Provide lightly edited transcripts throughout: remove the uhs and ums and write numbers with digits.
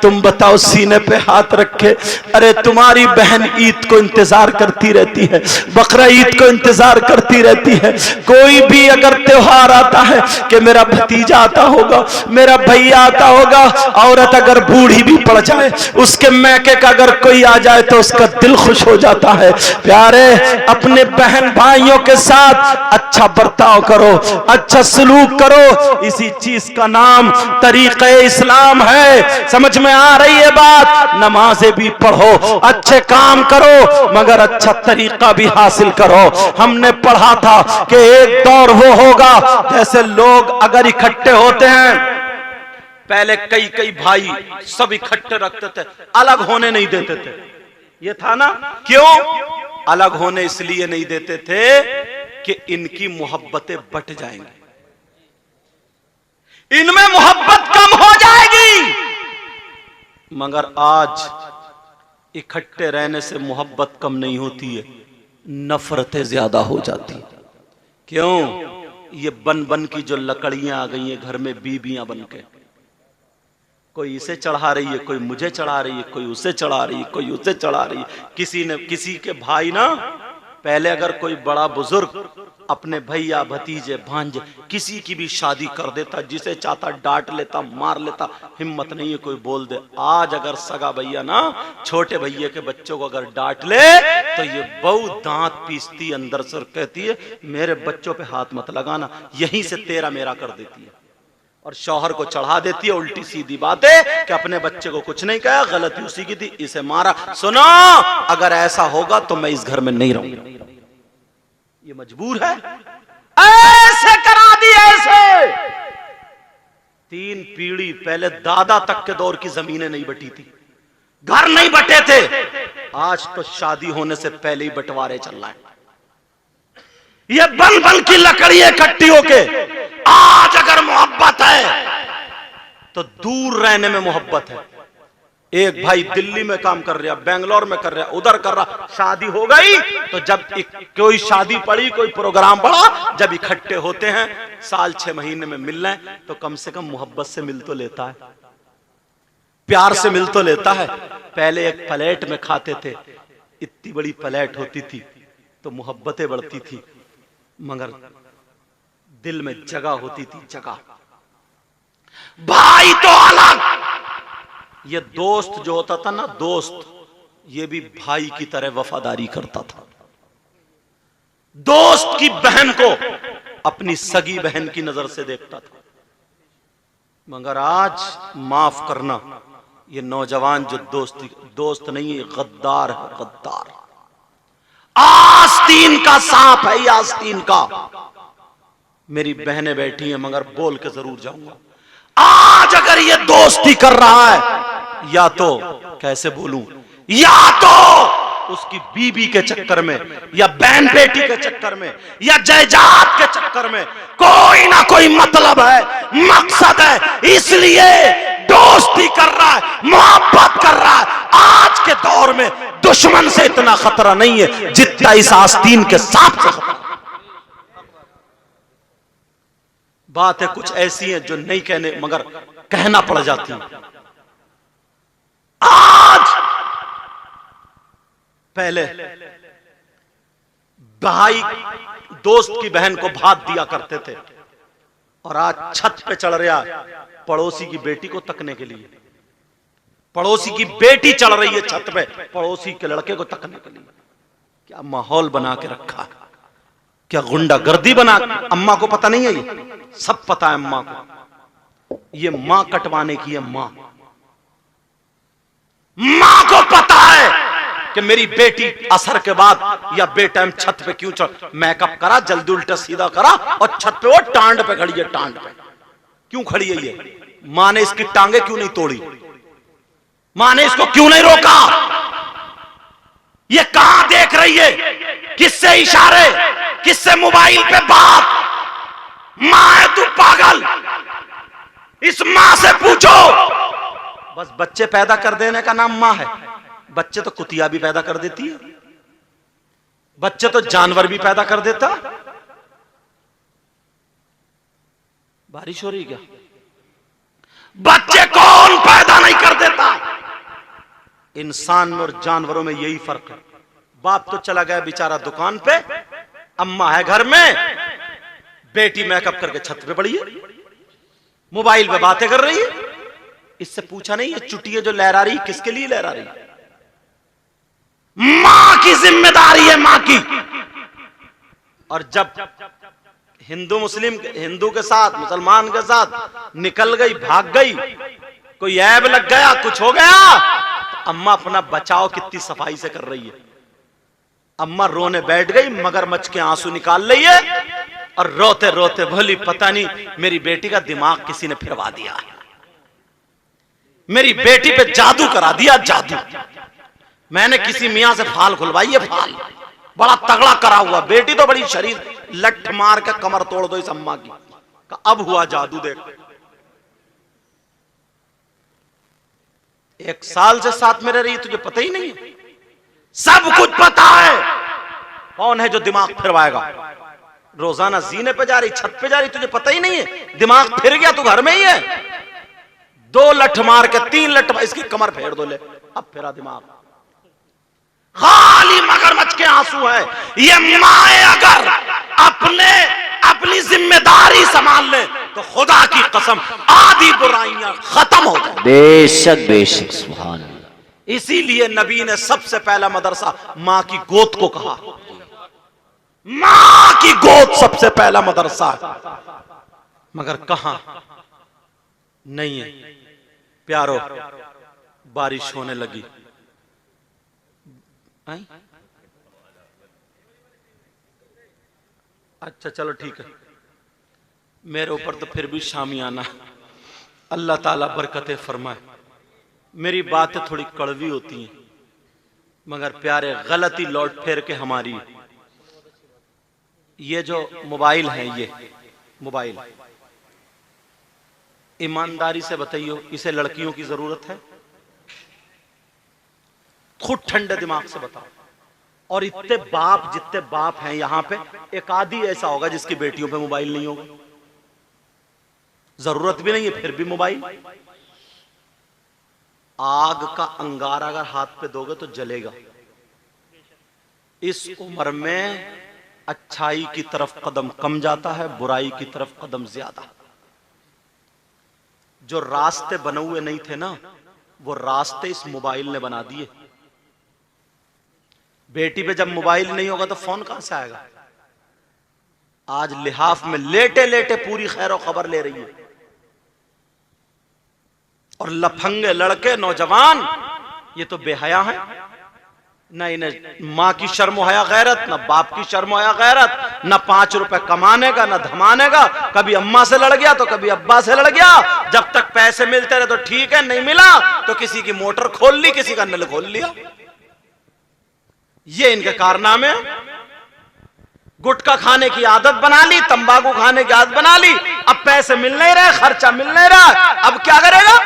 तुम बताओ, सीने पे हाथ रखे, अरे तुम्हारी बहन ईद को इंतजार करती रहती है, बकरा ईद को इंतजार करती रहती है। कोई भी अगर त्योहार आता है कि मेरा भतीजा आता होगा, मेरा भैया आता होगा, औरत अगर बूढ़ी भी पड़ जाए, उसके मैके का अगर कोई आ जाए तो उसका दिल खुश हो जाता है। प्यारे, अपने बहन भाइयों के साथ अच्छा बर्ताव करो, अच्छा सलूक करो, इसी चीज का नाम तरीक़े इस्लाम है। समझ में आ रही है बात? नमाजें भी पढ़ो, अच्छे काम करो, मगर अच्छा तरीका भी हासिल करो। हमने पढ़ा था कि एक दौर वो होगा जैसे लोग अगर इकट्ठे होते हैं, पहले कई कई भाई सब इकट्ठे रखते थे, अलग होने नहीं देते थे। ये था ना? क्यों अलग होने इसलिए नहीं देते थे कि इनकी मोहब्बतें बट जाएंगी, इनमें मोहब्बत कम हो जाएगी। मगर आज इकट्ठे रहने से मोहब्बत कम नहीं होती है, नफरतें ज्यादा हो जाती। क्यों? ये बन बन की जो लकड़ियां आ गई हैं घर में, बीबियां बन के, कोई इसे चढ़ा रही है, कोई मुझे चढ़ा रही है, कोई उसे चढ़ा रही है, कोई उसे चढ़ा रही है। किसी ने किसी के भाई ना, पहले अगर कोई बड़ा बुजुर्ग अपने भैया भतीजे भांजे किसी की भी शादी कर देता, जिसे चाहता डांट लेता, मार लेता, हिम्मत नहीं है कोई बोल दे। आज अगर सगा भैया ना छोटे भैया के बच्चों को अगर डांट ले तो ये बहू दांत पीसती अंदर से और कहती है मेरे बच्चों पे हाथ मत लगाना, यहीं से तेरा मेरा कर देती है। और शौहर को चढ़ा देती है उल्टी सीधी बातें कि अपने बच्चे को कुछ नहीं कहा, गलती उसी की थी, इसे मारा। सुनो, अगर ऐसा होगा तो मैं इस घर में नहीं रहूंगा। ये मजबूर है, ऐसे करा दी, ऐसे। 3 पीढ़ी पहले दादा तक के दौर की जमीनें नहीं बटी थी, घर नहीं बटे थे। आज तो शादी होने से पहले ही बंटवारे चल रहा है। ये बन बन की लकड़ियां इकट्ठी होके, आज अगर मोहब्बत है तो दूर रहने में मोहब्बत है। एक भाई दिल्ली में काम कर रहा, बेंगलोर में कर रहा, उधर कर रहा, शादी हो गई तो जब कोई शादी पड़ी, कोई प्रोग्राम पड़ा, जब इकट्ठे होते हैं साल 6 महीने में मिल रहे तो कम से कम मोहब्बत से मिल तो लेता है, प्यार से मिल तो लेता है। पहले एक प्लेट में खाते थे, इतनी बड़ी प्लेट होती थी तो मोहब्बतें बढ़ती थी, मगर दिल में जगह होती थी, जगह। भाई तो अलग, ये दोस्त जो होता था ना, दोस्त, ये भी भाई की तरह वफादारी करता था। दोस्त की बहन को अपनी सगी बहन की नजर से देखता था। मगर आज माफ करना, ये नौजवान जो दोस्त नहीं है, गद्दार है, गद्दार। आस्तीन का सांप है, ये आस्तीन का। मेरी बहनें बैठी हैं मगर बोल के जरूर जाऊंगा, आज अगर ये दोस्ती कर रहा है, या तो कैसे बोलूं, या तो उसकी बीबी के चक्कर में, या बहन बेटी के चक्कर में, या जायदाद के चक्कर में कोई ना कोई मतलब है, मकसद है, इसलिए दोस्ती कर रहा है, मोहब्बत कर रहा है। आज के दौर में दुश्मन से इतना खतरा नहीं है जितना इस आस्तीन के सांप से खतरा। बातें कुछ ऐसी हैं जो नहीं कहने मगर कहना पड़ जाती है। आज पहले भाई दोस्त की बहन को भात दिया करते थे, और आज छत पे चढ़ रहा पड़ोसी की बेटी को तकने के लिए। पड़ोसी की बेटी चढ़ रही है छत पे पड़ोसी के लड़के को तकने के लिए। क्या माहौल बना के रखा है, क्या गुंडागर्दी बना। अम्मा को पता नहीं है, ये सब पता है अम्मा को। ये मां कटवाने की है, मां को पता है कि मेरी बेटी असर के बाद या बेटाइम छत पे क्यों चढ़, मेकअप करा, जल्दी उल्टा सीधा करा, और छत पे वो टांड पे खड़ी है। टांड पे क्यों खड़ी है ये? मां ने इसकी टांगे क्यों नहीं तोड़ी? मां ने इसको क्यों नहीं रोका? ये कहां देख रही है? किससे इशारे, किससे मोबाइल पे बात? मां है तू पागल, इस मां से पूछो। बस बच्चे पैदा कर देने का नाम मां है। बच्चे तो कुतिया भी पैदा कर देती है, बच्चे तो जानवर भी पैदा कर देता। बारिश हो रही क्या? बच्चे कौन पैदा नहीं कर देता? इंसान में और जानवरों में यही फर्क है। बाप तो चला गया बेचारा दुकान पे, अम्मा है घर में, बेटी मेकअप करके छत पे पड़ी है, मोबाइल पे बातें कर रही है। इससे पूछा नहीं ये चुटिया जो लहरा रही किसके लिए लहरा रही? मां की जिम्मेदारी है, मां की। और जब हिंदू के साथ मुसलमान के साथ निकल गई, भाग गई, कोई ऐब लग गया, कुछ हो गया, तो अम्मा अपना बचाव कितनी सफाई से कर रही है। अम्मा रोने बैठ गई, मगरमच्छ के आंसू निकाल रही है और रोते रोते बोली पता नहीं मेरी बेटी का दिमाग किसी ने फिरवा दिया, मेरी बेटी पे जादू करा दिया, जादू। मैंने किसी मियां से फाल खुलवाई है, फाल बड़ा तगड़ा करा हुआ, बेटी तो बड़ी शरीर, लठ मार के कमर तोड़ दो इस अम्मा की। अब हुआ जादू, देख। 1 साल से साथ में रह रही, तुझे पता ही नहीं है? सब कुछ पता है। कौन है जो दिमाग फिरवाएगा? रोजाना जीने पे जा रही, छत पे जा रही, तुझे पता ही नहीं है? दिमाग फिर गया, तू घर में ही है। 2 लठ मार के 3 लठ, इसकी कमर फेर दो, ले अब फिरा दिमाग। खाली मगरमच्छ के आंसू है। ये माए अगर अपनी जिम्मेदारी संभाल ले तो खुदा की कसम आधी बुराइयां खत्म हो जाए। बेशक बेशक, सुभान अल्लाह। इसीलिए नबी ने सबसे पहला मदरसा मां की गोद को कहा। मां की गोद सबसे पहला मदरसा है। मगर कहां नहीं है प्यारो। बारिश होने लगी, अच्छा चलो ठीक है, मेरे ऊपर तो फिर भी शामियाना। अल्लाह ताला बरकतें फरमाए। मेरी बातें थोड़ी कड़वी होती हैं मगर प्यारे गलती लौट फेर के हमारी। ये जो मोबाइल है, ये मोबाइल ईमानदारी से बताइयो, इसे लड़कियों की जरूरत है? खुद ठंडे दिमाग से बताओ। और इतने बाप, जितने बाप हैं यहां पे, एक आधी ऐसा होगा जिसकी बेटियों पे मोबाइल नहीं होगा। जरूरत भी नहीं है फिर भी मोबाइल। आग का अंगारा अगर हाथ पे दोगे तो जलेगा। इस उम्र में अच्छाई की तरफ कदम कम जाता है, बुराई की तरफ कदम ज्यादा। जो रास्ते बने हुए नहीं थे ना, वो रास्ते इस मोबाइल ने बना दिए। बेटी पे जब मोबाइल नहीं होगा तो फोन कहां से आएगा? आज लिहाफ में लेटे लेटे पूरी खैर खबर ले रही है। और लफंगे लड़के, नौजवान, ये तो बेहया है। न इन्हें मां की शर्म हया गैरत, न बाप की शर्म हया गैरत, न 5 रुपए कमाने का, न धमाने का। कभी अम्मा से लड़ गया तो कभी अब्बा से लड़ गया। जब तक पैसे मिलते रहे तो ठीक है, नहीं मिला तो किसी की मोटर खोल ली, किसी का नल खोल लिया। ये इनके कारनामे। गुटखा खाने की आदत बना ली, तंबाकू खाने की आदत बना ली। अब पैसे मिल नहीं रहे, खर्चा मिल नहीं रहा, अब क्या करेगा?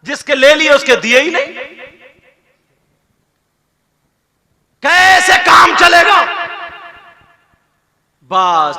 जिसके ले लिए उसके दिए ही नहीं। कैसे काम चलेगा? बस